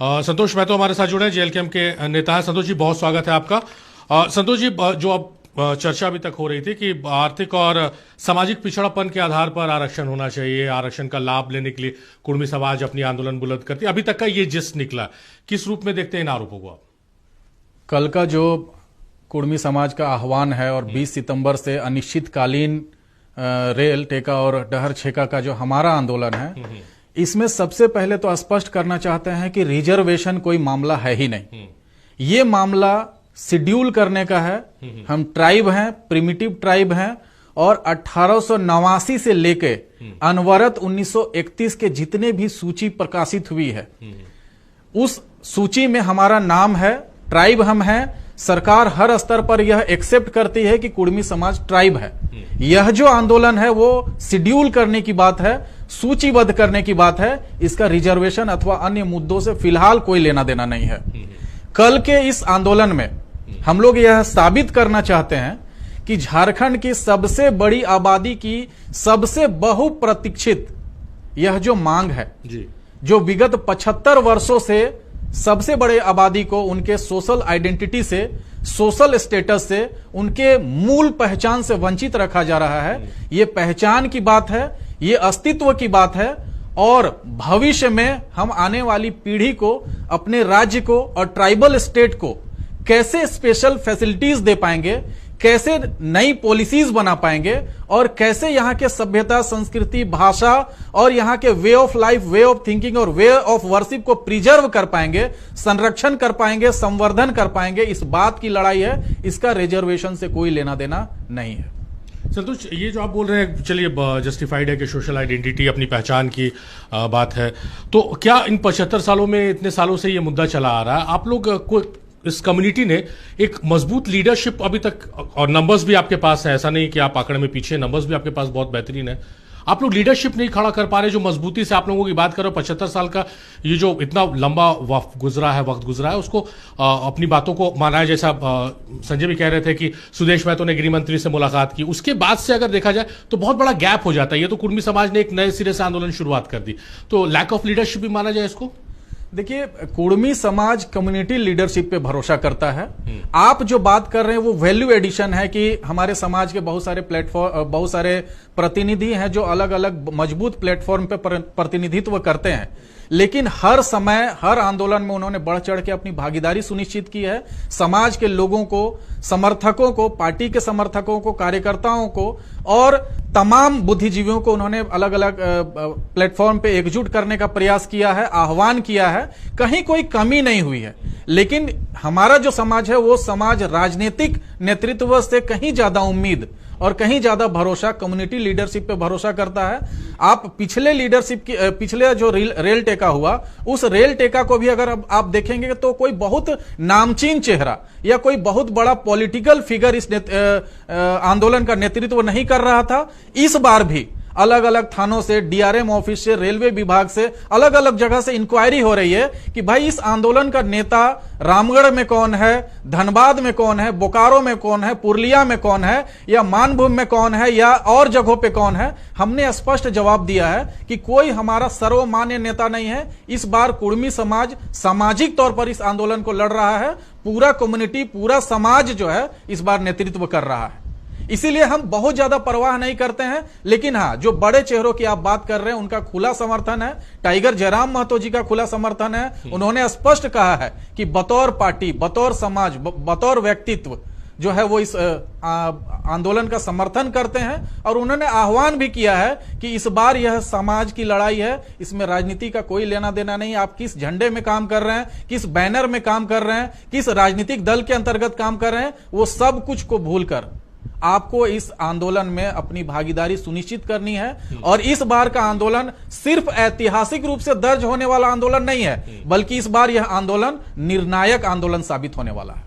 संतोष महतो हमारे साथ जुड़े हैं, जेएलकेएम के नेता हैं। संतोष जी, बहुत स्वागत है आपका। संतोष जी, जो अब चर्चा अभी तक हो रही थी कि आर्थिक और सामाजिक पिछड़ापन के आधार पर आरक्षण होना चाहिए, आरक्षण का लाभ लेने के लिए कुर्मी समाज अपनी आंदोलन बुलंद करती है, अभी तक का ये जिस निकला, किस रूप में देखते हैं इन आरोपों को आप? कल का जो कुर्मी समाज का आह्वान है और 20 सितंबर से अनिश्चितकालीन रेल टेका और डहर छेका का जो हमारा आंदोलन है, इसमें सबसे पहले तो स्पष्ट करना चाहते हैं कि रिजर्वेशन कोई मामला है ही नहीं। ये मामला शेड्यूल करने का है। हम ट्राइब हैं, प्रिमिटिव ट्राइब हैं, और 1889 से लेके अनवरत 1931 के जितने भी सूची प्रकाशित हुई है, उस सूची में हमारा नाम है। ट्राइब हम हैं। सरकार हर स्तर पर यह एक्सेप्ट करती है कि कुर्मी समाज ट्राइब है। यह जो आंदोलन है वो शेड्यूल करने की बात है, सूचीबद्ध करने की बात है। इसका रिजर्वेशन अथवा अन्य मुद्दों से फिलहाल कोई लेना देना नहीं है। कल के इस आंदोलन में हम लोग यह साबित करना चाहते हैं कि झारखंड की सबसे बड़ी आबादी की सबसे बहुप्रतीक्षित यह जो मांग है जी, जो विगत 75 वर्षों से सबसे बड़े आबादी को उनके सोशल आइडेंटिटी से, सोशल स्टेटस से, उनके मूल पहचान से वंचित रखा जा रहा है। ये पहचान की बात है, ये अस्तित्व की बात है। और भविष्य में हम आने वाली पीढ़ी को, अपने राज्य को और ट्राइबल स्टेट को कैसे स्पेशल फैसिलिटीज दे पाएंगे, कैसे नई पॉलिसीज बना पाएंगे, और कैसे यहाँ के सभ्यता, संस्कृति, भाषा और यहाँ के way of life, way of thinking और वे ऑफ वर्शिप को प्रिजर्व कर पाएंगे, संरक्षण कर पाएंगे, संवर्धन कर पाएंगे, इस बात की लड़ाई है। इसका रिजर्वेशन से कोई लेना देना नहीं है। संतोष, ये जो आप बोल रहे हैं, चलिए जस्टिफाइड है कि सोशल आइडेंटिटी, अपनी पहचान की बात है, तो क्या इन 75 सालों में, इतने सालों से ये मुद्दा चला आ रहा है? आप लोग इस कम्युनिटी ने एक मजबूत लीडरशिप अभी तक, और नंबर्स भी आपके पास है, ऐसा नहीं कि आप आंकड़े में पीछे, नंबर्स भी आपके पास बहुत बेहतरीन है, आप लोग लीडरशिप नहीं खड़ा कर पा रहे जो मजबूती से आप लोगों की बात करो। 75 साल का ये जो इतना लंबा वक्त गुजरा है, उसको अपनी बातों को माना है। जैसा संजय भी कह रहे थे कि सुदेश महतो ने गृह मंत्री से मुलाकात की, उसके बाद से अगर देखा जाए तो बहुत बड़ा गैप हो जाता है। ये तो कुर्मी समाज ने एक नए सिरे से आंदोलन शुरुआत कर दी, तो लैक ऑफ लीडरशिप भी माना जाए इसको? देखिए, कुर्मी समाज कम्युनिटी लीडरशिप पे भरोसा करता है। आप जो बात कर रहे हैं वो वैल्यू एडिशन है कि हमारे समाज के बहुत सारे प्लेटफॉर्म, बहुत सारे प्रतिनिधि हैं जो अलग अलग मजबूत प्लेटफॉर्म पे प्रतिनिधित्व करते हैं, लेकिन हर समय, हर आंदोलन में उन्होंने बढ़ चढ़ के अपनी भागीदारी सुनिश्चित की है। समाज के लोगों को, समर्थकों को, पार्टी के समर्थकों को, कार्यकर्ताओं को और तमाम बुद्धिजीवियों को उन्होंने अलग अलग प्लेटफॉर्म पे एकजुट करने का प्रयास किया है, आह्वान किया है। कहीं कोई कमी नहीं हुई है। लेकिन हमारा जो समाज है वो समाज राजनीतिक नेतृत्व से कहीं ज्यादा उम्मीद और कहीं ज्यादा भरोसा कम्युनिटी लीडरशिप पे भरोसा करता है। आप पिछले लीडरशिप की, पिछले जो रेल टेका हुआ, उस रेल टेका को भी अगर आप देखेंगे तो कोई बहुत नामचीन चेहरा या कोई बहुत बड़ा पॉलिटिकल फिगर इस आंदोलन का नेतृत्व नहीं कर रहा था। इस बार भी अलग अलग थानों से, डीआरएम ऑफिस से, रेलवे विभाग से, अलग अलग जगह से इंक्वायरी हो रही है कि भाई इस आंदोलन का नेता रामगढ़ में कौन है, धनबाद में कौन है, बोकारो में कौन है, पुरलिया में कौन है, या मानभूम में कौन है, या और जगहों पे कौन है। हमने स्पष्ट जवाब दिया है कि कोई हमारा सर्वमान्य नेता नहीं है। इस बार कुर्मी समाज सामाजिक तौर पर इस आंदोलन को लड़ रहा है। पूरा कम्युनिटी, पूरा समाज जो है इस बार नेतृत्व कर रहा है। इसीलिए हम बहुत ज्यादा परवाह नहीं करते हैं। लेकिन हाँ, जो बड़े चेहरों की आप बात कर रहे हैं उनका खुला समर्थन है। टाइगर जयराम महतो जी का खुला समर्थन है। उन्होंने स्पष्ट कहा है कि बतौर पार्टी, बतौर समाज, बतौर व्यक्तित्व जो है वो इस आंदोलन का समर्थन करते हैं। और उन्होंने आह्वान भी किया है कि इस बार यह समाज की लड़ाई है, इसमें राजनीति का कोई लेना देना नहीं। आप किस झंडे में काम कर रहे हैं, किस बैनर में काम कर रहे हैं, किस राजनीतिक दल के अंतर्गत काम कर रहे हैं, वो सब कुछ को भूलकर आपको इस आंदोलन में अपनी भागीदारी सुनिश्चित करनी है। और इस बार का आंदोलन सिर्फ ऐतिहासिक रूप से दर्ज होने वाला आंदोलन नहीं है, बल्कि इस बार यह आंदोलन निर्णायक आंदोलन साबित होने वाला है।